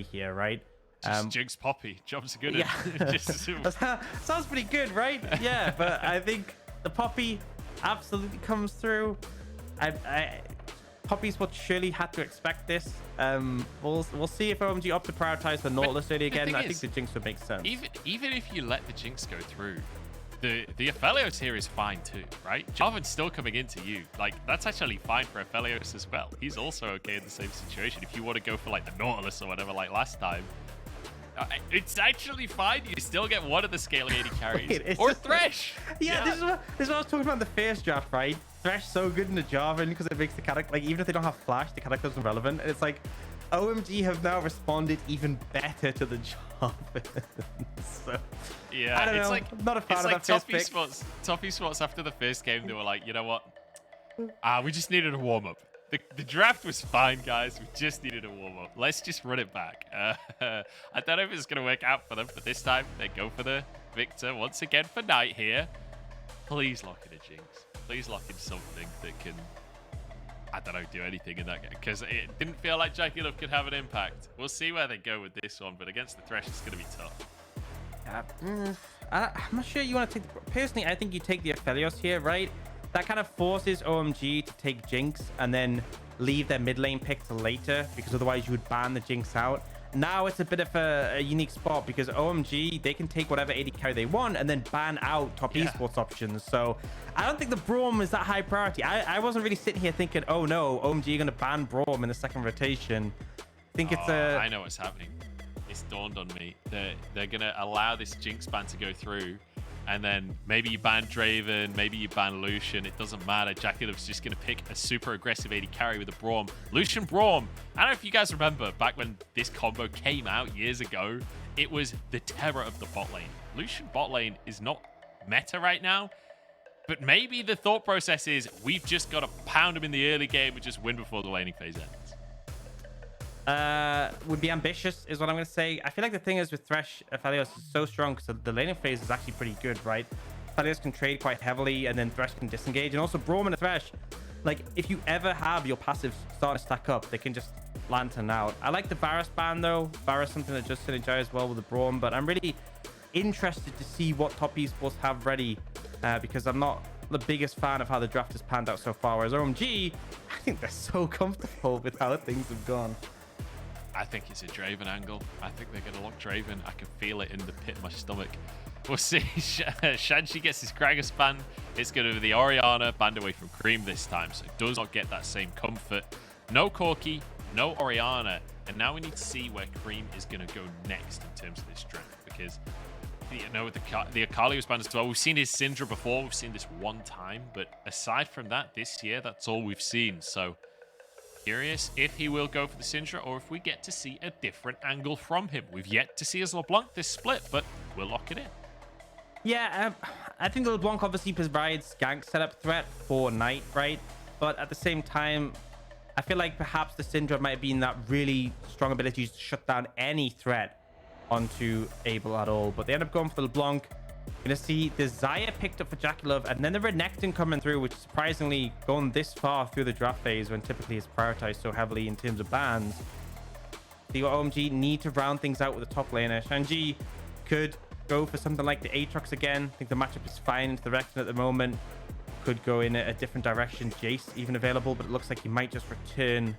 here, right? Just Jinx Poppy. Jobs are good. Yeah. Just... Sounds pretty good, right? Yeah, but I think the Poppy absolutely comes through. Poppy Esports surely had to expect this. We'll see if OMG opt to prioritize the Nautilus early again. I think the Jinx would make sense. Even if you let the Jinx go through, the Aphelios here is fine too, right? Jarvan's still coming into you. Like, that's actually fine for Aphelios as well. He's also okay in the same situation. If you want to go for like the Nautilus or whatever like last time, it's actually fine. You still get one of the scaling AD carries. Wait, or Thresh. Yeah, this is what I was talking about in the first draft, right? Thresh so good in the Jarvan because it makes the character, like, even if they don't have flash, the character's irrelevant. And it's like, OMG have now responded even better to the Jarvan. So, yeah, I don't know. Like, I'm not a fan of like that first pick. Top Esports after the first game, they were like, you know what? We just needed a warm-up. The draft was fine, guys. We just needed a warm-up. Let's just run it back. I don't know if it's going to work out for them, but this time they go for the Viktor once again for Knight here. Please lock in a Jinx. Please lock in something that can, I don't know, do anything in that game. Because it didn't feel like JackeyLove could have an impact. We'll see where they go with this one, but against the Thresh, it's going to be tough. I'm not sure you want to take... Personally, I think you take the Aphelios here, right? That kind of forces OMG to take Jinx and then leave their mid lane pick till later, because otherwise you would ban the Jinx out. Now it's a bit of a unique spot because OMG, they can take whatever AD carry they want and then ban out top esports options. So I don't think the Braum is that high priority. I wasn't really sitting here thinking, oh no, OMG are going to ban Braum in the second rotation. I think it's I know what's happening. It's dawned on me. They're going to allow this Jinx ban to go through. And then maybe you ban Draven, maybe you ban Lucian. It doesn't matter. JackeyLove's just going to pick a super aggressive AD carry with a Braum. Lucian Braum. I don't know if you guys remember back when this combo came out years ago. It was the terror of the bot lane. Lucian bot lane is not meta right now. But maybe the thought process is we've just got to pound him in the early game and just win before the laning phase ends. Would be ambitious is what I'm going to say. I feel like the thing is with Thresh, Aphelios is so strong because the laning phase is actually pretty good, right? Aphelios can trade quite heavily and then Thresh can disengage. And also Braum and Thresh, like, if you ever have your passives starting to stack up, they can just lantern out. I like the Varus ban though. Varus something that just synergizes well with the Braum, but I'm really interested to see what top esports have ready because I'm not the biggest fan of how the draft has panned out so far. Whereas OMG, I think they're so comfortable with how things have gone. I think it's a Draven angle. I think they're going to lock Draven. I can feel it in the pit of my stomach. We'll see. Shanji gets his Gragas banned. It's going to be the Orianna banned away from Creme this time, so it does not get that same comfort. No Corki, no Orianna. And now we need to see where Creme is going to go next in terms of this strength, because, you know, with the Aphelios banned as well. We've seen his Syndra before. We've seen this one time. But aside from that, this year, that's all we've seen. So curious if he will go for the Syndra or if we get to see a different angle from him. We've yet to see as LeBlanc this split, but we'll lock it in. Yeah, I think the LeBlanc obviously provides gank setup threat for Knight, right? But at the same time, I feel like perhaps the Syndra might have been that really strong ability to shut down any threat onto Abel at all. But they end up going for the LeBlanc. Gonna see the Xayah picked up for JackeyLove and then the Renekton coming through, which is surprisingly gone this far through the draft phase when typically it's prioritized so heavily in terms of bans. The OMG need to round things out with the top laner. Shanji could go for something like the Aatrox again. I think the matchup is fine into the Renekton at the moment. Could go in a different direction. Jace even available, but it looks like he might just return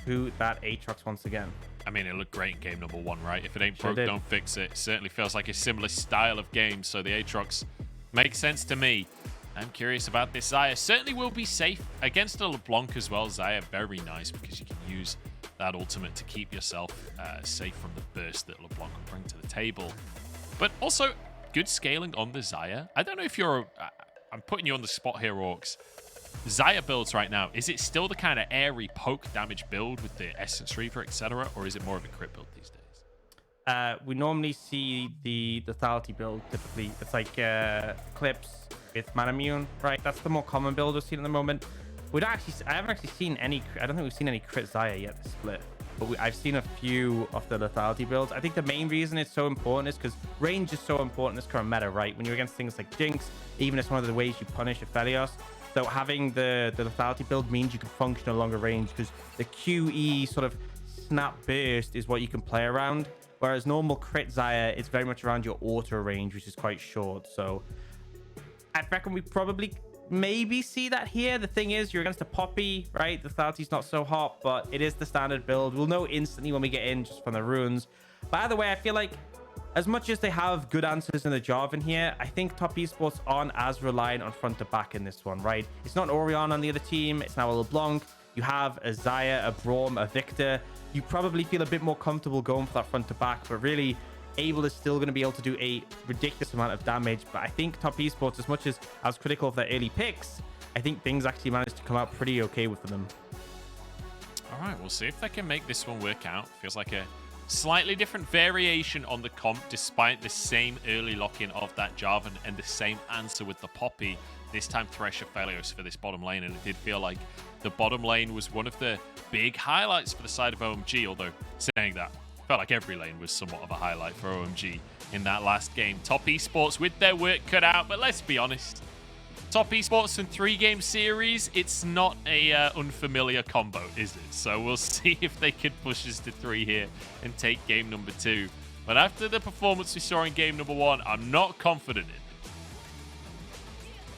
to that Aatrox once again. I mean, it looked great in game number one, right? If it ain't broke, don't fix it. Certainly feels like a similar style of game, so the Aatrox makes sense to me. I'm curious about this Xayah. Certainly will be safe against a LeBlanc as well. Xayah, very nice because you can use that ultimate to keep yourself safe from the burst that LeBlanc will bring to the table. But also, good scaling on the Xayah. I don't know if you're... I'm putting you on the spot here, Aux. Xayah builds right now, is it still the kind of airy poke damage build with the Essence Reaver, etc., or is it more of a crit build these days? We normally see the lethality build typically. It's like clips with Manamune, right? That's the more common build we've seen at the moment. I haven't actually seen any. I don't think we've seen any crit Xayah yet this split, but I've seen a few of the lethality builds. I think the main reason it's so important is because range is so important in this current meta, right? When you're against things like Jinx, even it's one of the ways you punish Aphelios. So having the lethality build means you can function at longer range because the QE sort of snap burst is what you can play around, whereas normal crit Xayah, it's very much around your auto range, which is quite short. So I reckon we probably maybe see that here. The thing is, you're against a Poppy, right? The 30's not so hot, but it is the standard build. We'll know instantly when we get in just from the runes. By the way, I feel like as much as they have good answers in the Jarvan here, I think top esports aren't as reliant on front to back in this one, right? It's not Orion on the other team. It's now a LeBlanc. You have a Xayah, a Braum, a Viktor. You probably feel a bit more comfortable going for that front to back, but really, Abel is still going to be able to do a ridiculous amount of damage. But I think top esports, as much as I was critical of their early picks, I think things actually managed to come out pretty okay with them. All right, we'll see if they can make this one work out. Feels like a slightly different variation on the comp, despite the same early lock-in of that Jarvan and the same answer with the Poppy. This time Thresh Aphelios for this bottom lane, and it did feel like the bottom lane was one of the big highlights for the side of OMG, although saying that, felt like every lane was somewhat of a highlight for OMG in that last game. Top esports with their work cut out, but let's be honest, top esports in 3-game series, it's not a unfamiliar combo, is it? So we'll see if they can push us to 3 here and take game number 2. But after the performance we saw in game number 1, I'm not confident in it.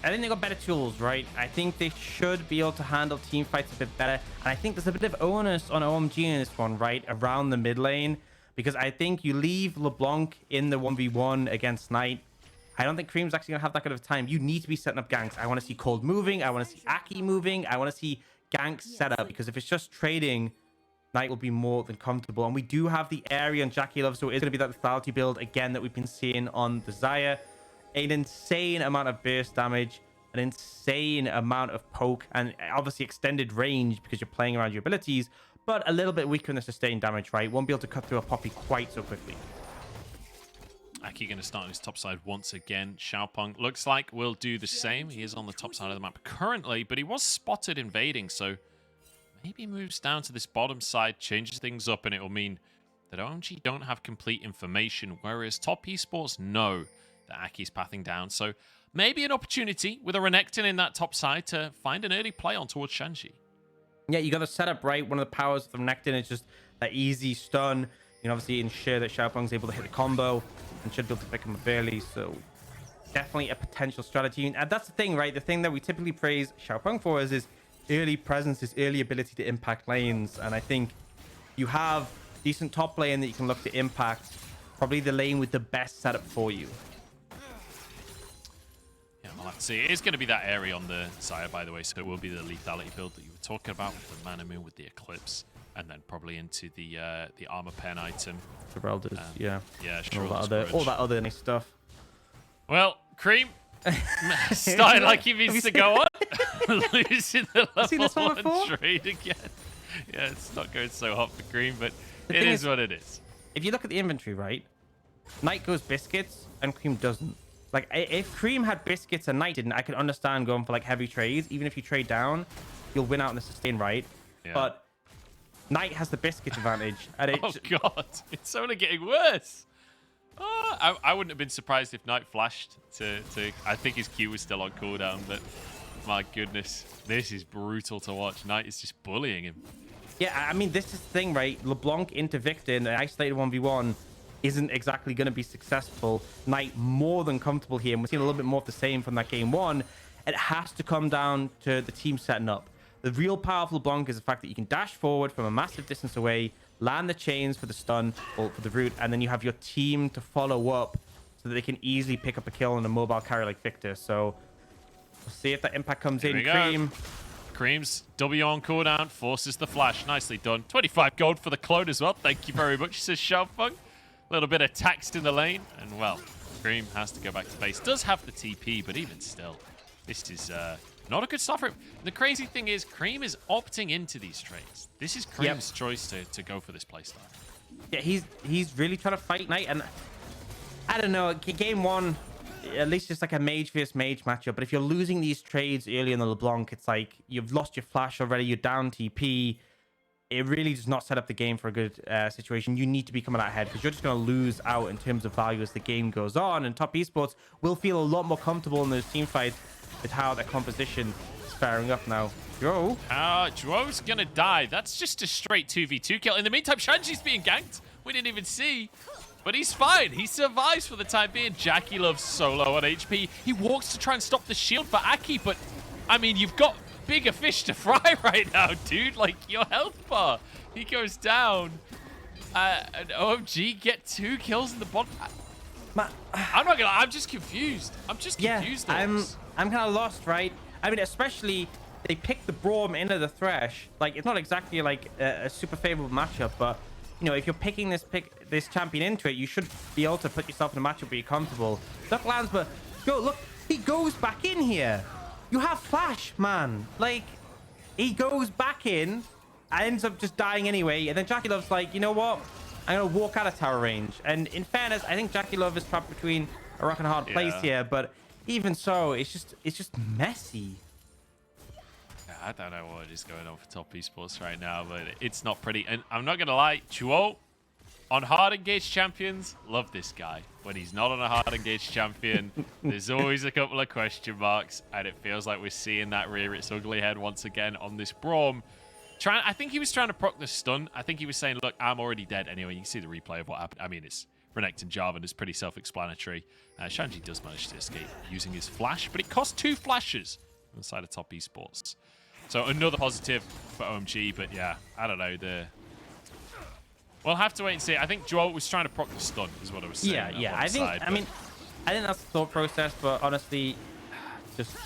I think they got better tools, right? I think they should be able to handle team fights a bit better. And I think there's a bit of onus on OMG in this one, right? Around the mid lane. Because I think you leave LeBlanc in the 1v1 against Knight. I don't think Creme's actually going to have that good of time. You need to be setting up ganks. I want to see Cold moving. I want to see Aki moving. I want to see ganks set up. Because if it's just trading, Knight will be more than comfortable. And we do have the area on JackeyLove. So it is going to be that lethality build again that we've been seeing on the Xayah. An insane amount of burst damage, an insane amount of poke, and obviously extended range because you're playing around your abilities, but a little bit weaker in the sustained damage, right? Won't be able to cut through a Poppy quite so quickly. Aki going to start on his top side once again. Xiaopeng looks like will do the same. He is on the top side of the map currently, but he was spotted invading, so maybe moves down to this bottom side, changes things up, and it will mean that OMG don't have complete information, whereas top esports know that Aki's pathing down. So maybe an opportunity with a Renekton in that top side to find an early play on towards Shanji. Yeah, you got to set up right. One of the powers of the Renekton is just that easy stun. You know, obviously ensure that Xiaopeng's able to hit the combo and should be able to pick him up early. So definitely a potential strategy. And that's the thing, right? The thing that we typically praise Xiaopeng for is his early presence, his early ability to impact lanes. And I think you have decent top lane that you can look to impact. Probably the lane with the best setup for you. We'll have to see. It is going to be that area on the Xayah, by the way, so it will be the lethality build that you were talking about with the Mana Moon, with the Eclipse, and then probably into the armor pen item. The Herald is, yeah. Yeah, sure. All that other nice stuff. Well, Creme starting like he means to go on. Losing the level 1 trade again. Yeah, it's not going so hot for Creme, but it is what it is. If you look at the inventory, right, Knight goes biscuits and Creme doesn't. Like, if Creme had biscuits and Knight didn't, I could understand going for, like, heavy trades. Even if you trade down, you'll win out in the sustain, right? Yeah. But Knight has the biscuit advantage. And oh, God. It's only getting worse. I wouldn't have been surprised if Knight flashed to... I think his Q was still on cooldown, but my goodness. This is brutal to watch. Knight is just bullying him. Yeah, I mean, this is the thing, right? LeBlanc into Viktor in an isolated 1v1 isn't exactly going to be successful. Knight more than comfortable here, and we're seeing a little bit more of the same from that game 1. It has to come down to the team setting up. The real power of LeBlanc is the fact that you can dash forward from a massive distance away, land the chains for the stun or for the root, and then you have your team to follow up so that they can easily pick up a kill on a mobile carry like Viktor. So we'll see if that impact comes in. Creme. Creme's W on cooldown, forces the flash. Nicely done. 25 gold for the clone as well. Thank you very much, says Xiaopeng. A little bit of taxed in the lane, and well, Creme has to go back to base. Does have the TP, but even still, this is not a good start for him. The crazy thing is, Creme is opting into these trades. This is Creme's choice to go for this playstyle. Yeah, he's really trying to fight Knight, and I don't know, game 1, at least just like a mage versus mage matchup. But if you're losing these trades early in the LeBlanc, it's like you've lost your flash already, you're down TP. It really does not set up the game for a good situation. You need to be coming out ahead because you're just going to lose out in terms of value as the game goes on. And top esports will feel a lot more comfortable in those team fights with how their composition is faring up now. Zhuo. Zhuo's gonna die. That's just a straight 2v2 kill. In the meantime, Shanji's being ganked. We didn't even see. But he's fine. He survives for the time being. JackeyLove so low on HP. He walks to try and stop the shield for Aki, but I mean, you've got bigger fish to fry right now, dude. Like, your health bar. He goes down. And OMG get 2 kills in the bottom. I'm not gonna lie, I'm just confused. I'm just confused. Yeah, I'm kind of lost, right? I mean, especially they picked the Braum into the Thresh. Like, it's not exactly like a super favorable matchup, but you know, if you're picking this champion into it, you should be able to put yourself in a matchup where you're comfortable. Duck lands, but look, he goes back in here. You have flash, man. Like, he goes back in, ends up just dying anyway, and then JackeyLove's like, you know what? I'm gonna walk out of tower range. And in fairness, I think JackeyLove is trapped between a rock and a hard place here, but even so, it's just messy. I don't know what is going on for top esports right now, but it's not pretty. And I'm not gonna lie, Zhuo on hard engaged champions, love this guy. When he's not on a hard engaged champion, there's always a couple of question marks, and it feels like we're seeing that rear its ugly head once again on this Braum. I think he was trying to proc the stun. I think he was saying, look, I'm already dead anyway. You can see the replay of what happened. I mean, it's Renekton Jarvan is pretty self-explanatory. Shanji does manage to escape using his flash, but it cost 2 flashes on the side of top esports. So another positive for OMG, but yeah, I don't know. We'll have to wait and see. I think Zhuo was trying to proc the stun, is what I was saying. Yeah. I think that's the thought process, but honestly, just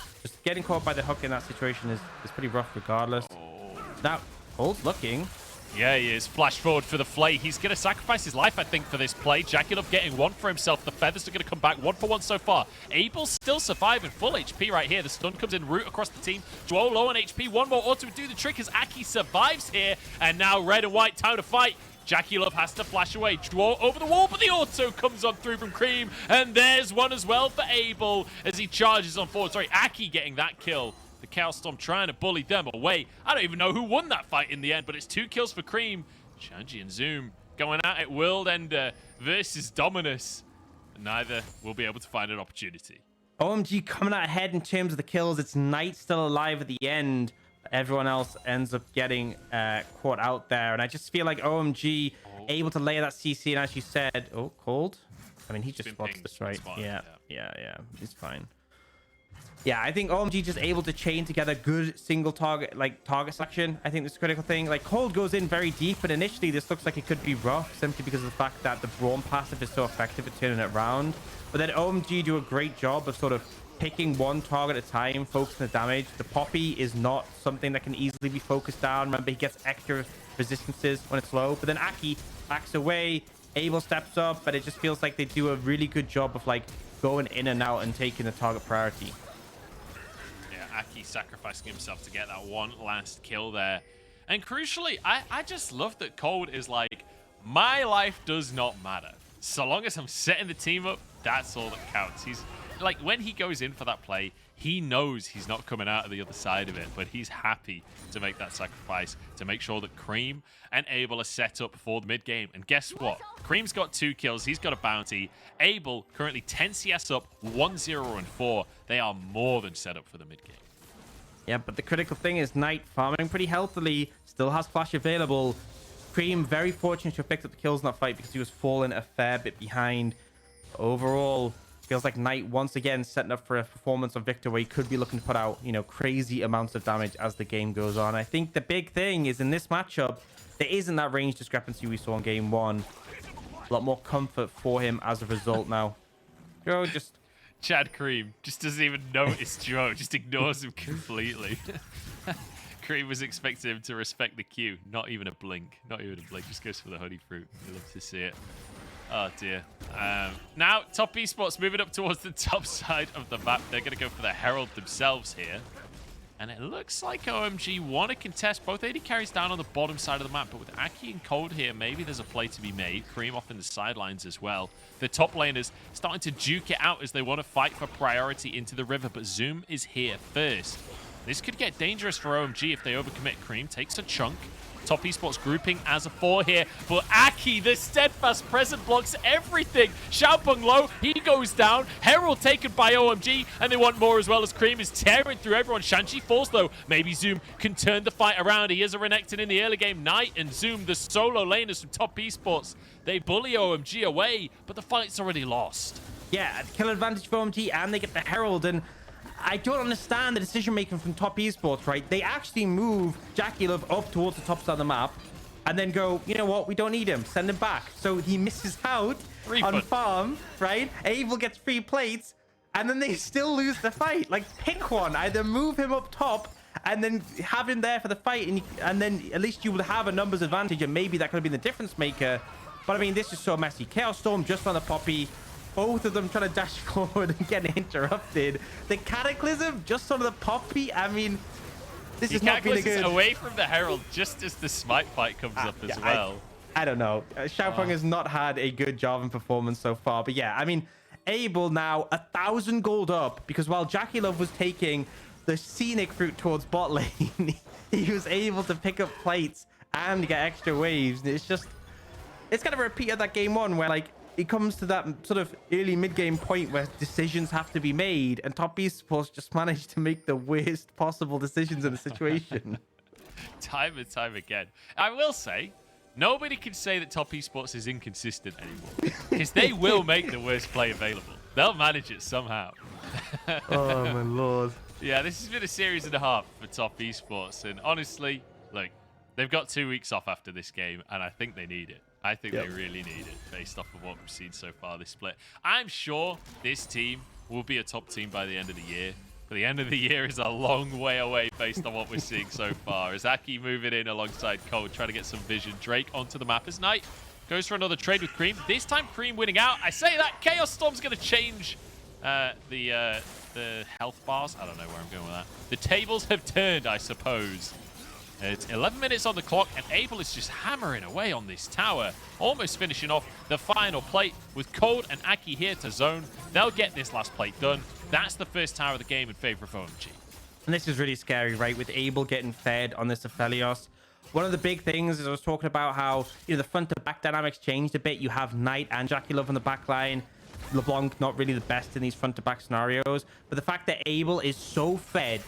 getting caught by the hook in that situation is pretty rough regardless. Now, Cold's looking. Yeah, he is. Flash forward for the flay. He's going to sacrifice his life, I think, for this play. JackeyLove getting 1 for himself. The feathers are going to come back 1 for 1 so far. Abel's still surviving. Full HP right here. The stun comes in root across the team. Zhuo low on HP. 1 more auto would do the trick as Aki survives here. And now red and white, time to fight. JackeyLove has to flash away. Zhuo over the wall, but the auto comes on through from Creme. And there's one as well for Abel as he charges on forward. Sorry, Aki getting that kill. The Chaos Storm trying to bully them away. I don't even know who won that fight in the end, but it's 2 kills for Creme. Shanji and Zoom going out at World Ender versus Dominus. Neither will be able to find an opportunity. OMG coming out ahead in terms of the kills. It's Knight still alive at the end. Everyone else ends up getting caught out there. And I just feel like OMG able to lay that CC. And as you said, Cold. I mean, he just spots this, right? Yeah. He's fine. Yeah, I think OMG just able to chain together good single target selection. I think this is a critical thing. Like, Cold goes in very deep, but initially this looks like it could be rough simply because of the fact that the Braum passive is so effective at turning it around. But then OMG do a great job of sort of picking one target at a time, focusing the damage. The Poppy is not something that can easily be focused down. Remember, he gets extra resistances when it's low. But then Aki backs away, Abel steps up, but it just feels like they do a really good job of like going in and out and taking the target priority. Aki sacrificing himself to get that one last kill there. And crucially, I just love that Cold is like, my life does not matter. So long as I'm setting the team up, that's all that counts. He's like, when he goes in for that play, he knows he's not coming out of the other side of it, but he's happy to make that sacrifice to make sure that Creme and Abel are set up for the mid game. And guess what? Creme's got 2 kills. He's got a bounty. Abel currently 10 CS up, 1-0 and 4. They are more than set up for the mid game. Yeah, but the critical thing is Knight farming pretty healthily, still has flash available. Creme very fortunate to have picked up the kills in that fight because he was falling a fair bit behind. Overall, feels like Knight once again setting up for a performance on Viktor where he could be looking to put out, you know, crazy amounts of damage as the game goes on. I think the big thing is in this matchup, there isn't that range discrepancy we saw in game 1. A lot more comfort for him as a result now. Zhuo just... Chad Creme just doesn't even notice Zhuo, just ignores him completely. Creme was expecting him to respect the queue. Not even a blink. Not even a blink. Just goes for the honey fruit. We love to see it. Oh, dear. Now, top esports moving up towards the top side of the map. They're going to go for the Herald themselves here. And it looks like OMG want to contest both AD carries down on the bottom side of the map. But with Aki and Cold here, maybe there's a play to be made. Creme off in the sidelines as well. The top laners starting to duke it out as they want to fight for priority into the river. But Zoom is here first. This could get dangerous for OMG if they overcommit. Creme takes a chunk. Top Esports grouping as a 4 here, but Aki, the steadfast present, blocks everything. Xiaopeng low, he goes down. Herald taken by OMG, and they want more as well as Creme is tearing through everyone. Shanji falls though. Maybe Zoom can turn the fight around. He is a Renekton in the early game. Knight and Zoom, the solo laners from Top Esports, they bully OMG away, but the fight's already lost. Yeah, kill advantage for OMG, and they get the Herald, and I don't understand the decision making from Top Esports, right? They actually move JackeyLove up towards the top side of the map and then go, you know what, we don't need him, send him back. So he misses out on farm, right? Abel gets 3 plates, and then they still lose the fight. Like, pick one, either move him up top and then have him there for the fight, and then at least you would have a numbers advantage, and maybe that could have been the difference maker. But I mean, this is so messy. Chaos Storm just on the Poppy. Both of them trying to dash forward and getting interrupted. The Cataclysm just on the Poppy. I mean, this is not really good. Away from the Herald just as the smite fight comes up as well. I don't know. Xiaopeng has not had a good Jarvan performance so far. But yeah, I mean, Abel now 1,000 gold up, because while JackeyLove was taking the scenic route towards bot lane, he was able to pick up plates and get extra waves. It's kind of a repeat of that game 1 where, like, it comes to that sort of early mid-game point where decisions have to be made, and Top Esports just managed to make the worst possible decisions in the situation. Time and time again. I will say, nobody can say that Top Esports is inconsistent anymore, because they will make the worst play available. They'll manage it somehow. Oh, my Lord. Yeah, this has been a series and a half for Top Esports, and honestly, look, they've got 2 weeks off after this game, and I think they need it. I think they really need it based off of what we've seen so far this split. I'm sure this team will be a top team by the end of the year. But the end of the year is a long way away based on what we're seeing so far. As Aki moving in alongside Cold, trying to get some vision. Drake onto the map as Knight goes for another trade with Creme. This time Creme winning out. I say that Chaos Storm's going to change the health bars. I don't know where I'm going with that. The tables have turned, I suppose. It's 11 minutes on the clock, and Abel is just hammering away on this tower, almost finishing off the final plate with Code and Aki here to zone. They'll get this last plate done. That's the first tower of the game in favor of OMG. And this is really scary, right? With Abel getting fed on this Aphelios. One of the big things is I was talking about how, you know, the front to back dynamics changed a bit. You have Knight and JackeyLove on the back line. LeBlanc not really the best in these front to back scenarios. But the fact that Abel is so fed,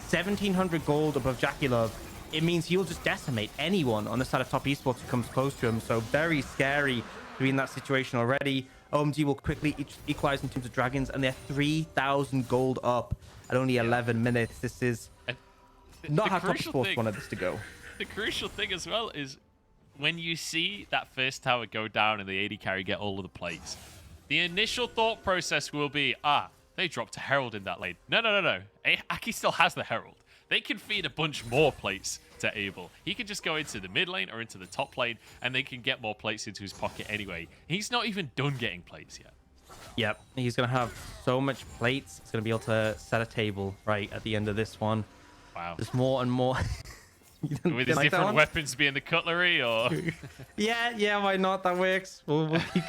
1,700 gold above JackeyLove, it means he'll just decimate anyone on the side of Top Esports who comes close to him. So very scary to be in that situation already. OMG will quickly equalize in terms of dragons, and they're 3,000 gold up at only 11 minutes. This is not how Top Esports wanted this to go. The crucial thing as well is when you see that first tower go down and the AD carry get all of the plates, the initial thought process will be, they dropped a Herald in that lane. No. Aki still has the Herald. They can feed a bunch more plates to Abel. He can just go into the mid lane or into the top lane, and they can get more plates into his pocket anyway. He's not even done getting plates yet. Yep, he's going to have so much plates. He's going to be able to set a table right at the end of this one. Wow. There's more and more. With his different weapons being the cutlery, or? yeah, why not? That works. We'll keep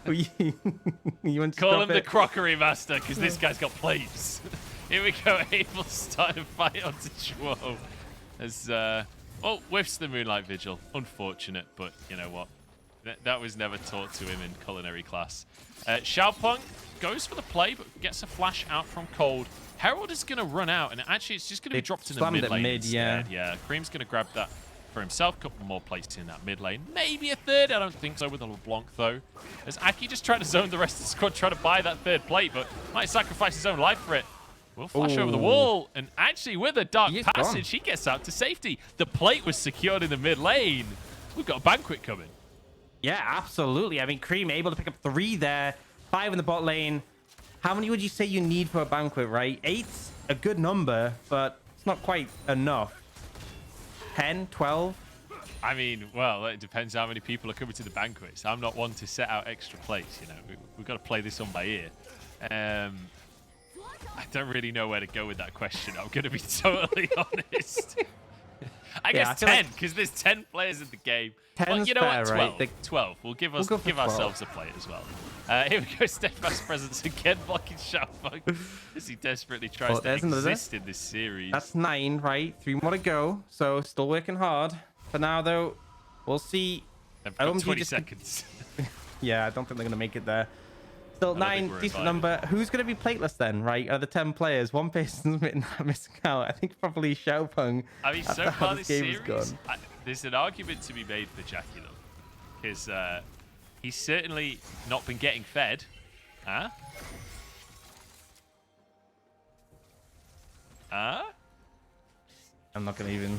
you want to call him the crockery master, because this guy's got plates. Here we go. Abel starting a fight onto Zhuo. As, whiffs the Moonlight Vigil. Unfortunate, but you know what? That was never taught to him in culinary class. Xiaopeng goes for the play, but gets a flash out from Cold. Herald is going to run out, and actually it's just going to be dropped in the mid lane instead. Yeah, Creme's going to grab that for himself. A couple more places in that mid lane. Maybe a third. I don't think so with a LeBlanc, though. As Aki just trying to zone the rest of the squad, trying to buy that third plate, but might sacrifice his own life for it. Will flash over the wall, and actually with a dark passage, he gets out to safety. The plate was secured in the mid lane. We've got a banquet coming. Yeah, absolutely. I mean, Creme able to pick up 3 there, 5 in the bot lane. How many would you say you need for a banquet, right? 8's a good number, but it's not quite enough. 10, 12? I mean, well, it depends how many people are coming to the banquets. I'm not one to set out extra plates, you know. We've got to play this on by ear. I don't really know where to go with that question. I'm going to be totally honest. I guess 10, because there's 10 players in the game. But you know what? 12. Right? 12. We'll give ourselves a plate as well. Here we go. Steadfast presence again, blocking Xiaopeng as he desperately tries to exist in this series. That's 9, right? 3 more to go. So still working hard. for now, though. We'll see. They've got OMG 20 seconds. Yeah, I don't think they're going to make it there. Still, 9, decent number. Who's going to be plateless then, right? Out of the 10 players, one person's missing out. I think probably Xiaopeng. I mean, so far this series, there's an argument to be made for JackeyLove. Because he's certainly not been getting fed. Huh? Huh? I'm not going to even...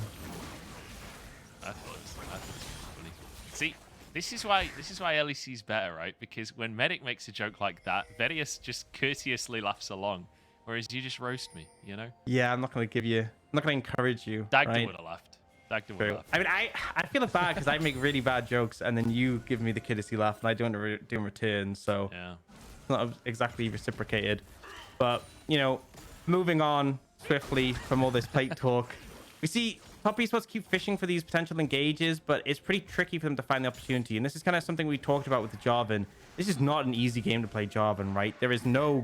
I thought it was funny. See, this is why LEC is better, right? Because when Medic makes a joke like that, VODS just courteously laughs along, whereas you just roast me, you know? Yeah, I'm not going to give you... I'm not going to encourage you. Dagda would have laughed. Dagda would have laughed. I mean, I feel bad because I make really bad jokes, and then you give me the courtesy laugh, and I don't do in return, so yeah, it's not exactly reciprocated. But, you know, moving on swiftly from all this plate talk, we see top esports keep fishing for these potential engages, but it's pretty tricky for them to find the opportunity. And this is kind of something we talked about with the Jarvan. This is not an easy game to play Jarvan, right? There is no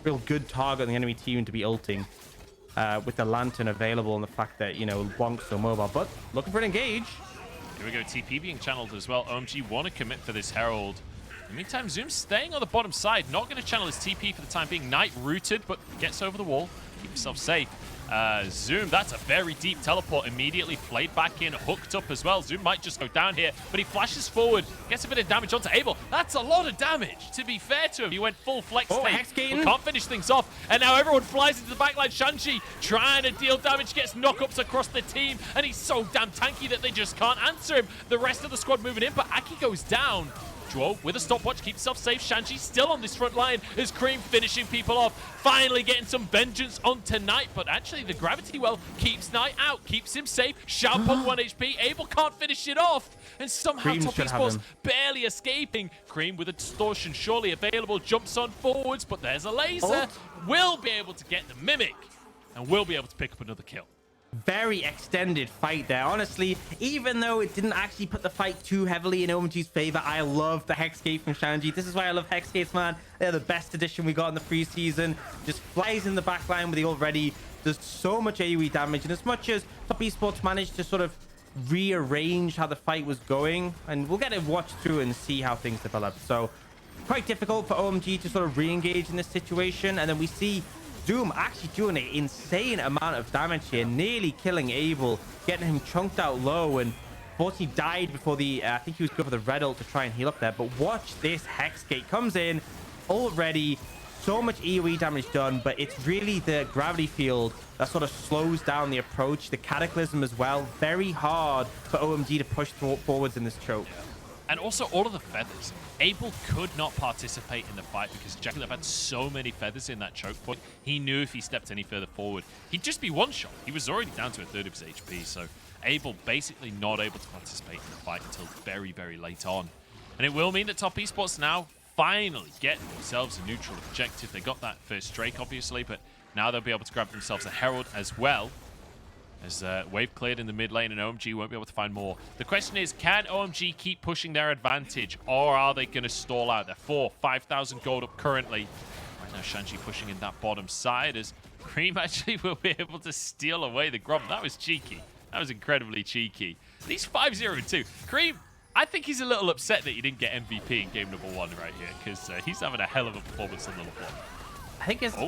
real good target on the enemy team to be ulting with the Lantern available and the fact that, you know, LeBlanc's so mobile. But looking for an engage. Here we go, TP being channeled as well. OMG want to commit for this Herald. In the meantime, Zoom staying on the bottom side, not going to channel his TP for the time being. Knight rooted, but gets over the wall. Keep himself safe. Zoom, that's a very deep teleport. Immediately played back in, hooked up as well. Zoom might just go down here, but he flashes forward, gets a bit of damage onto Abel. That's a lot of damage, to be fair to him. He went full flex state, can't finish things off, and now everyone flies into the backline. Shanji trying to deal damage, gets knockups across the team, and he's so damn tanky that they just can't answer him. The rest of the squad moving in, but Aki goes down. Zhuo with a stopwatch, keeps himself safe. Shanji still on this front line as Creme finishing people off. Finally getting some vengeance onto Knight, but actually the gravity well keeps Knight out, keeps him safe. Xiaopeng 1 HP. Abel can't finish it off. And somehow Top Esports barely escaping. Creme with a distortion surely available. Jumps on forwards, but there's a laser. Will be able to get the Mimic and will be able to pick up another kill. Very extended fight there. Honestly, even though it didn't actually put the fight too heavily in OMG's favor, I love the Hex Gate from Shanji. This is why I love Hex Gates, man. They're the best addition we got in the preseason. Just flies in the backline with the already. Does so much AoE damage. And as much as Top Esports managed to sort of rearrange how the fight was going, and we'll get to watch through and see how things develop. So quite difficult for OMG to sort of re-engage in this situation. And then we see Zoom actually doing an insane amount of damage here, nearly killing Abel, getting him chunked out low, and unfortunately died before the I think he was good for the red ult to try and heal up there. But watch this, Hexgate comes in already, so much AoE damage done, but it's really the gravity field that sort of slows down the approach. The Cataclysm as well, very hard for OMG to push forwards in this choke. And also all of the feathers. Abel could not participate in the fight because JackeyLove had so many feathers in that choke point. He knew if he stepped any further forward, he'd just be one shot. He was already down to a third of his HP, so Abel basically not able to participate in the fight until very, very late on. And it will mean that Top Esports now finally get themselves a neutral objective. They got that first Drake, obviously, but now they'll be able to grab themselves a Herald as well. As wave cleared in the mid lane and OMG won't be able to find more. The question is, can OMG keep pushing their advantage, or are they going to stall out? They're 5,000 gold up currently. Right now, Shanji pushing in that bottom side as Creme actually will be able to steal away the Grom. That was cheeky. That was incredibly cheeky. He's 5-0-2. Creme, I think he's a little upset that he didn't get MVP in game number 1 right here, because he's having a hell of a performance on the LeBlanc. I think it's...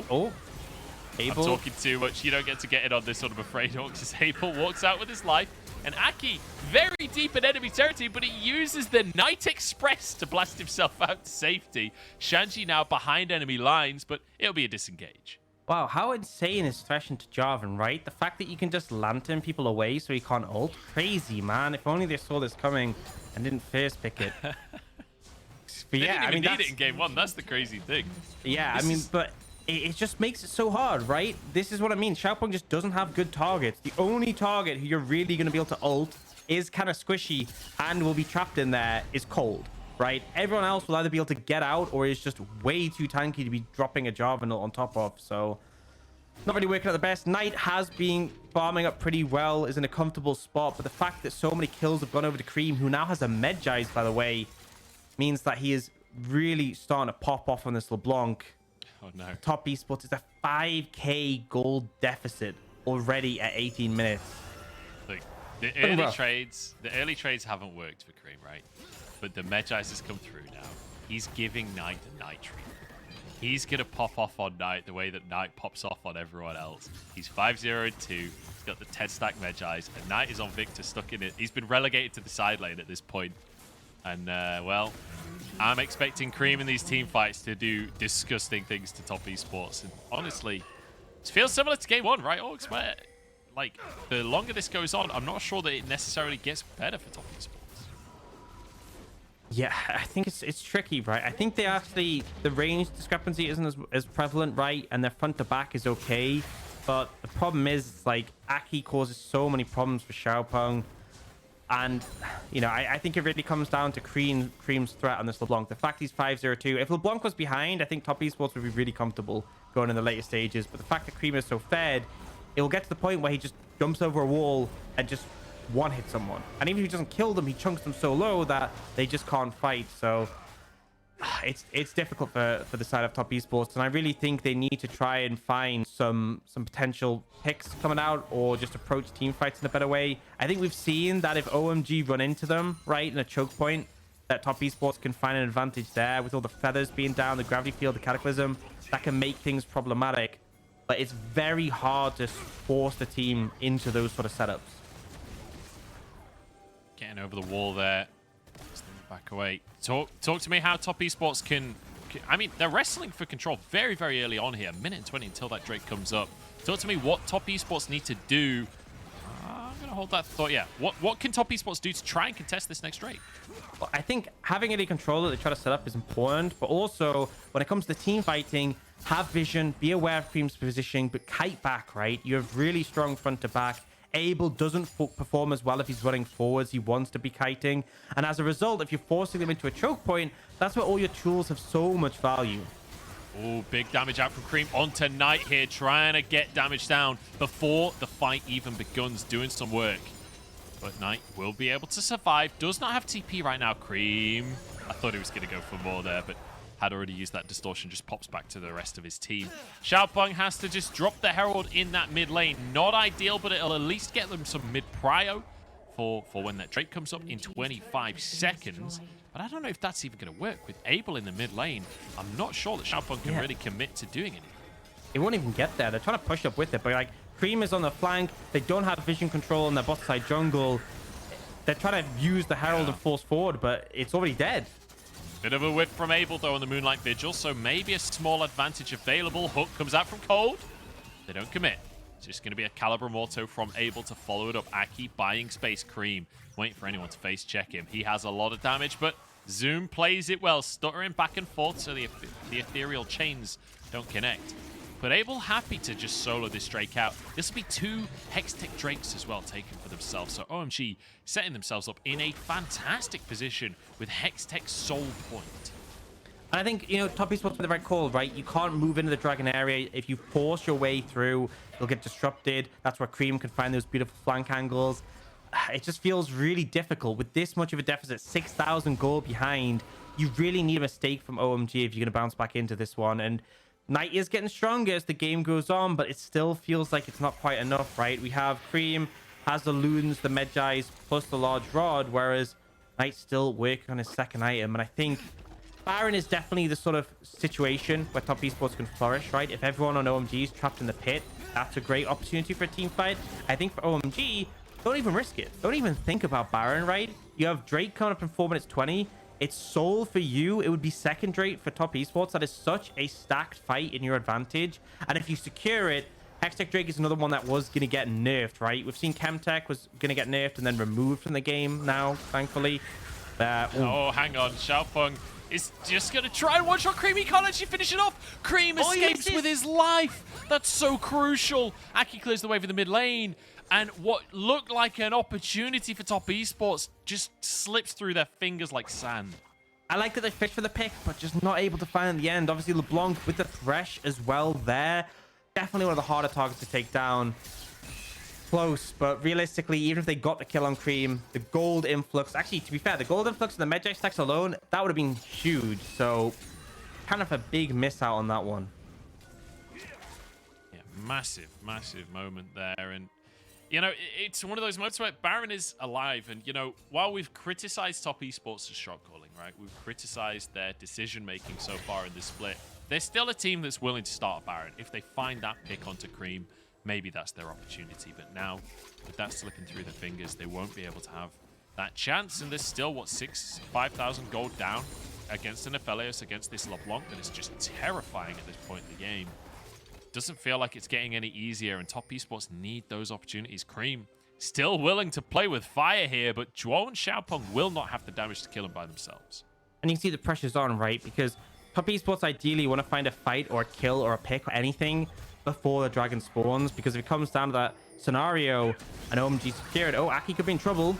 Abel. I'm talking too much. You don't get to get it on this one, I'm afraid. Because Abel walks out with his life. And Aki, very deep in enemy territory, but he uses the Night Express to blast himself out to safety. Shanji now behind enemy lines, but it'll be a disengage. Wow, how insane is Thresh into Jarvan, right? The fact that you can just lantern people away so he can't ult. Crazy, man. If only they saw this coming and didn't first pick it. But yeah, I mean, need it in game 1. That's the crazy thing. Yeah, but it just makes it so hard, right? This is what I mean. Xiaopeng just doesn't have good targets. The only target who you're really going to be able to ult is kind of squishy and will be trapped in there is Cold, right? Everyone else will either be able to get out or is just way too tanky to be dropping a Jarvan ult on top of. So not really working at the best. Knight has been farming up pretty well, is in a comfortable spot, but the fact that so many kills have gone over to Creme, who now has a Medjais, by the way, means that he is really starting to pop off on this LeBlanc. Oh no. Top Esports is a 5k gold deficit already at 18 minutes. Like, The early trades haven't worked for Creme, right? But the Medjais has come through now. He's giving Knight the Knight treatment. He's going to pop off on Knight the way that Knight pops off on everyone else. He's 5-0-2. He's got the 10-stack Medjais. And Knight is on Viktor, stuck in it. He's been relegated to the side lane at this point. And, well, I'm expecting Creme in these team fights to do disgusting things to top esports. And honestly, it feels similar to game one, right, Aux? Where, like, the longer this goes on, I'm not sure that it necessarily gets better for top esports. Yeah, I think it's tricky, right? I think the range discrepancy isn't as prevalent, right? And their front to back is okay. But the problem is, like, Aki causes so many problems for Xiaopeng. And, you know, I think it really comes down to Creme's threat on this LeBlanc. The fact he's 5-0-2. If LeBlanc was behind, I think top esports would be really comfortable going in the later stages. But the fact that Creme is so fed, it will get to the point where he just jumps over a wall and just one-hit someone. And even if he doesn't kill them, he chunks them so low that they just can't fight. So it's difficult for the side of top esports. And I really think they need to try and find some potential picks coming out, or just approach team fights in a better way. I think we've seen that if OMG run into them, right, in a choke point, that top esports can find an advantage there with all the feathers being down, the gravity field, the cataclysm. That can make things problematic. But it's very hard to force the team into those sort of setups. Getting over the wall there. Back away. Talk to me how top esports can... I mean, they're wrestling for control very, very early on here. 1:20 until that Drake comes up. Talk to me what top esports need to do. I'm going to hold that thought. Yeah. What can top esports do to try and contest this next Drake? Well, I think having any control that they try to set up is important. But also, when it comes to team fighting, have vision, be aware of Creme's positioning, but kite back, right? You have really strong front to back. Abel doesn't perform as well if he's running forwards. He wants to be kiting. And as a result, if you're forcing them into a choke point, that's where all your tools have so much value. Oh, big damage out from Creme onto Knight here, trying to get damage down before the fight even begins, doing some work. But Knight will be able to survive. Does not have TP right now, Creme. I thought he was going to go for more there, but had already used that distortion, just pops back to the rest of his team. Xiaopeng has to just drop the Herald in that mid lane. Not ideal, but it'll at least get them some mid prio for when that Drake comes up in 25 seconds. But I don't know if that's even going to work. With Abel in the mid lane, I'm not sure that Xiaopeng can really commit to doing anything. It won't even get there. They're trying to push up with it, but like Creme is on the flank. They don't have vision control in their bot side jungle. They're trying to use the Herald and force forward, but it's already dead. Bit of a whiff from Abel, though, on the Moonlight Vigil, so maybe a small advantage available. Hook comes out from Cold. They don't commit. It's just going to be a Caliber Morto from Abel to follow it up. Aki buying space. Creme waiting for anyone to face check him. He has a lot of damage, but Zoom plays it well, stuttering back and forth so the ethereal chains don't connect. But Abel happy to just solo this Drake out. This will be 2 Hextech Drakes as well taken for themselves. So OMG setting themselves up in a fantastic position with Hextech Soul Point. And I think, you know, top esports with the right call, right? You can't move into the dragon area. If you force your way through, you'll get disrupted. That's where Creme can find those beautiful flank angles. It just feels really difficult with this much of a deficit, 6,000 gold behind. You really need a mistake from OMG if you're going to bounce back into this one. And Knight is getting stronger as the game goes on, but it still feels like it's not quite enough, right? We have Creme has the Loons, the Medjais, plus the large rod, whereas Knight's still working on his second item. And I think Baron is definitely the sort of situation where top esports can flourish, right? If everyone on OMG is trapped in the pit, that's a great opportunity for a team fight. I think for OMG, don't even risk it. Don't even think about Baron, right? You have Drake coming up in 4 minutes 20. It's Soul for you. It would be second Drake for top esports. That is such a stacked fight in your advantage. And if you secure it, Hextech Drake is another one that was going to get nerfed, right? We've seen Chemtech was going to get nerfed and then removed from the game now, thankfully. Oh, hang on. Xiaopeng is just going to try and one-shot Creme. He can't actually finish it off. Creme escapes with his life. That's so crucial. Aki clears the way for the mid lane. And what looked like an opportunity for top esports just slips through their fingers like sand. I like that they fished for the pick, but just not able to find in the end. Obviously, LeBlanc with the Thresh as well there. Definitely one of the harder targets to take down. Close, but realistically, even if they got the kill on Creme, the gold influx... Actually, to be fair, the gold influx and the Medjay stacks alone, that would have been huge. So, kind of a big miss out on that one. Yeah, massive, massive moment there. And You know, it's one of those moments where Baron is alive. And, you know, while we've criticized Top Esports' shot calling, right? We've criticized their decision-making so far in this split. They're still a team that's willing to start a Baron. If they find that pick onto Creme, maybe that's their opportunity. But now, with that slipping through their fingers, they won't be able to have that chance. And there's still, what, 5,000 gold down against an Aphelios, against this LeBlanc that is just terrifying at this point in the game. Doesn't feel like it's getting any easier, and Top Esports need those opportunities. Creme still willing to play with fire here, but Zhuo and Xiaopeng will not have the damage to kill him by themselves. And you can see the pressure's on, right? Because Top Esports ideally want to find a fight or a kill or a pick or anything before the dragon spawns, because if it comes down to that scenario and OMG secured, oh, Aki could be in trouble.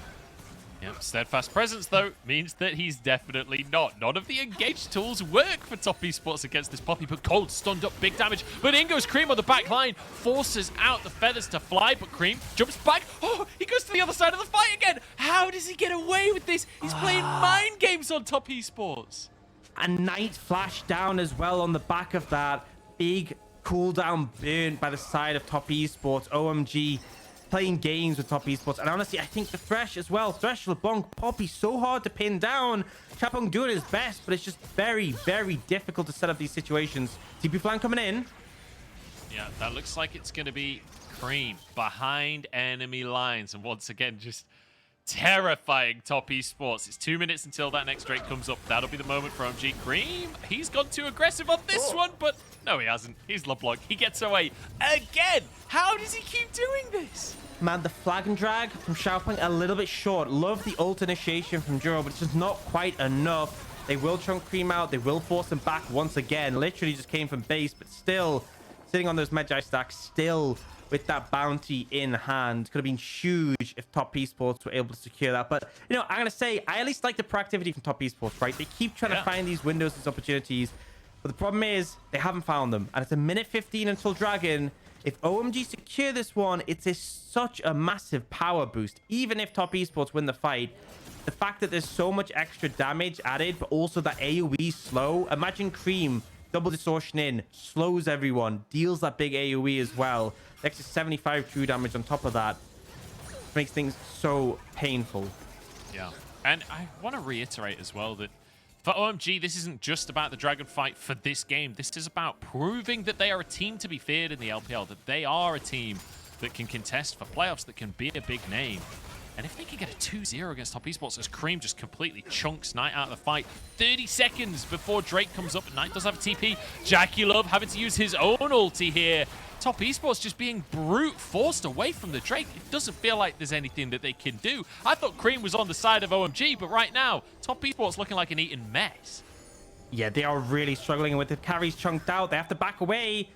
Yep, steadfast presence, though, means that he's definitely not. None of the engaged tools work for Top Esports against this Poppy, but Cold stunned up, big damage. But in goes Creme on the back line, forces out the feathers to fly, but Creme jumps back. Oh, he goes to the other side of the fight again. How does he get away with this? He's playing mind games on Top Esports. And Knight flashed down as well on the back of that. Big cooldown burn by the side of Top Esports. OMG playing games with Top Esports. And honestly, I think the Thresh as well. Thresh, LeBlanc, Poppy, so hard to pin down. Xiaopeng doing his best, but it's just very, very difficult to set up these situations. TP flank coming in. Yeah, that looks like it's going to be Creme behind enemy lines. And once again, just terrifying Top Esports. It's 2 minutes until that next Drake comes up. That'll be the moment for OMG. Creme, he's gone too aggressive on this one, but no, he hasn't. He's LeBlanc. He gets away again. How does he keep doing this? Man, the flag and drag from Xiaopeng a little bit short. Love the ult initiation from Zhuo, but it's just not quite enough. They will chunk Creme out. They will force him back once again. Literally just came from base, but still sitting on those Magi stacks, still with that bounty in hand. Could have been huge if Top Esports were able to secure that. But, you know, I'm going to say, I at least like the proactivity from Top Esports, right? They keep trying to find these windows, these opportunities. But the problem is, they haven't found them. And it's a minute 15 until Dragon. If OMG secure this one, it's such a massive power boost. Even if Top Esports win the fight, the fact that there's so much extra damage added, but also that AoE slow. Imagine Creme double distortion in, slows everyone, deals that big AoE as well. The extra 75 true damage on top of that makes things so painful. Yeah, and I want to reiterate as well that for OMG, this isn't just about the Dragon fight for this game. This is about proving that they are a team to be feared in the LPL, that they are a team that can contest for playoffs, that can be a big name. And if they can get a 2-0 against Top Esports, as Creme just completely chunks Knight out of the fight, 30 seconds before Drake comes up, and Knight does have a TP. JackeyLove having to use his own ulti here. Top Esports just being brute forced away from the Drake. It doesn't feel like there's anything that they can do. I thought Creme was on the side of OMG, but right now, Top Esports looking like an eaten mess. Yeah, they are really struggling with the carries chunked out. They have to back away.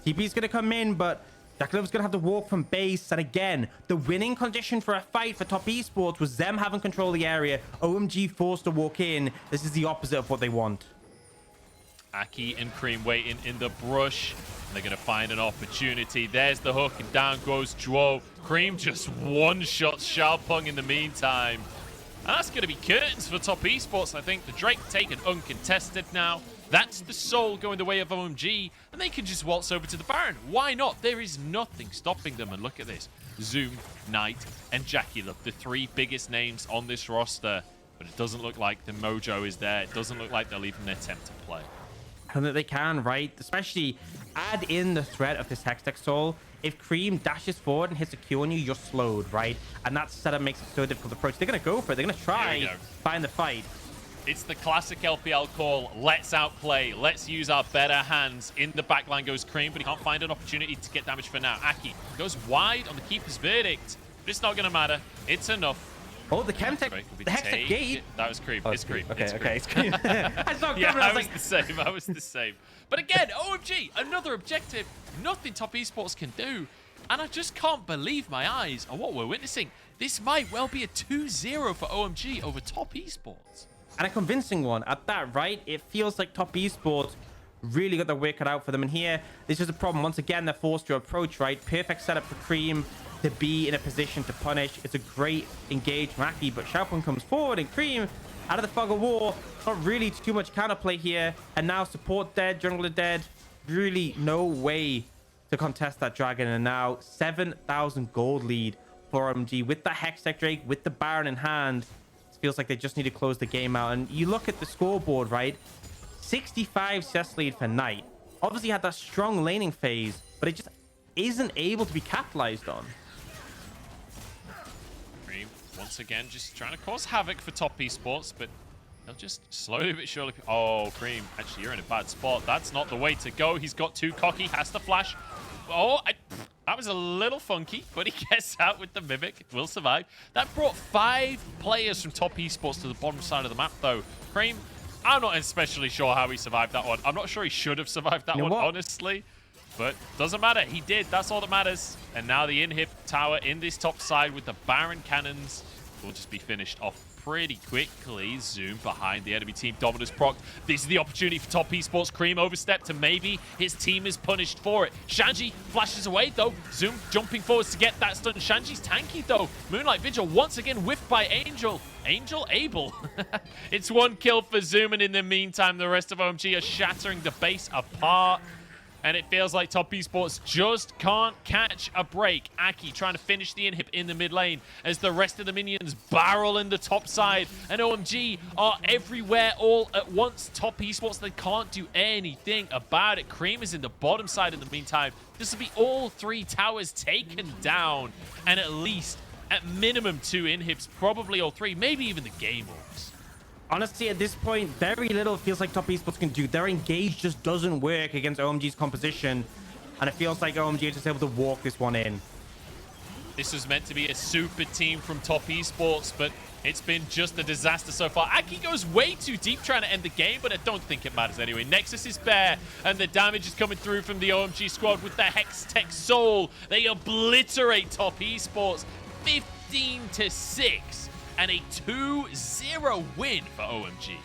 TP's going to come in, but JackeyLove's going to have to walk from base. And again, the winning condition for a fight for Top Esports was them having control of the area. OMG forced to walk in. This is the opposite of what they want. Aki and Creme waiting in the brush. They're going to find an opportunity. There's the hook, and down goes Zhuo. Creme just one-shots Xiaopeng in the meantime. And that's going to be curtains for Top Esports. I think the Drake taken uncontested now. That's the soul going the way of OMG, and they can just waltz over to the Baron. Why not? There is nothing stopping them. And look at this. Zoom, Knight, and JackeyLove, the three biggest names on this roster. But it doesn't look like the mojo is there. It doesn't look like they'll even attempt to play. And that they can, right? Especially add in the threat of this Hextech Soul. If Creme dashes forward and hits a Q on you, you're slowed, right? And that setup makes it so difficult to approach. They're going to go for it. They're going to try find the fight. It's the classic LPL call. Let's outplay. Let's use our better hands. In the backline goes Creme, but he can't find an opportunity to get damage for now. Aki goes wide on the keeper's verdict, but it's not going to matter. It's enough. Oh, the Chemtech, the Hextech Gate. That was Creme. Oh, it's Creme. Okay, it's okay, Creme. it's Creme. I saw yeah, I was like, the same. I was the same. But again, OMG, another objective. Nothing Top Esports can do. And I just can't believe my eyes on what we're witnessing. This might well be a 2-0 for OMG over Top Esports. And a convincing one at that, right? It feels like Top Esports really got their work cut out for them. And here, this is a problem. Once again, they're forced to approach, right? Perfect setup for Creme to be in a position to punish. It's a great engage Maki, but Xiaopeng comes forward and Creme out of the fog of war. Not really too much counterplay here. And now support dead, jungler dead. Really no way to contest that dragon. And now 7,000 gold lead for OMG with the Hextech Drake, with the Baron in hand. It feels like they just need to close the game out. And you look at the scoreboard, right? 65 CS lead for Knight. Obviously had that strong laning phase, but it just isn't able to be capitalized on. Creme, once again, just trying to cause havoc for top esports, but they'll just slowly but surely... Oh, Creme, actually, you're in a bad spot. That's not the way to go. He's got too cocky, has to flash. Oh, that was a little funky, but he gets out with the Mimic. Will survive. That brought 5 players from top esports to the bottom side of the map, though. Creme, I'm not especially sure how he survived that one. I'm not sure he should have survived that one, honestly. But doesn't matter. He did. That's all that matters. And now the inhib tower in this top side with the Baron cannons will just be finished off pretty quickly. Zoom behind the enemy team. Dominus proc. This is the opportunity for top esports. Creme overstepped, and maybe his team is punished for it. Shanji flashes away, though. Zoom jumping forwards to get that stun. Shanji's tanky, though. Moonlight Vigil once again whiffed by Angel. Abel. It's 1 kill for Zoom, and in the meantime, the rest of OMG are shattering the base apart. And it feels like top esports just can't catch a break. Aki trying to finish the inhib in the mid lane as the rest of the minions barrel in the top side. And OMG are everywhere all at once. Top esports, they can't do anything about it. Creme is in the bottom side in the meantime. This will be all 3 towers taken down. And at least, at minimum, 2 inhibs, probably all 3, maybe even the game orbs. Honestly, at this point, very little feels like top esports can do. Their engage just doesn't work against OMG's composition, and it feels like OMG is just able to walk this one in. This was meant to be a super team from top esports, but it's been just a disaster so far. Aki goes way too deep trying to end the game, but I don't think it matters anyway. Nexus is bare, and the damage is coming through from the OMG squad with the Hextech Soul. They obliterate top esports 15-6. And a 2-0 win for OMG.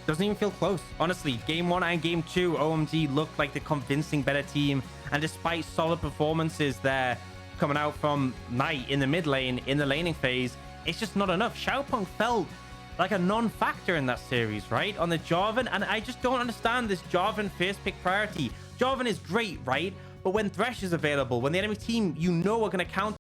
Doesn't even feel close. Honestly, game 1 and game 2, OMG looked like the convincing better team. And despite solid performances there coming out from Knight in the mid lane, in the laning phase, it's just not enough. Xiaopeng felt like a non-factor in that series, right? On the Jarvan, and I just don't understand this Jarvan first pick priority. Jarvan is great, right? But when Thresh is available, when the enemy team, you know, are going to counter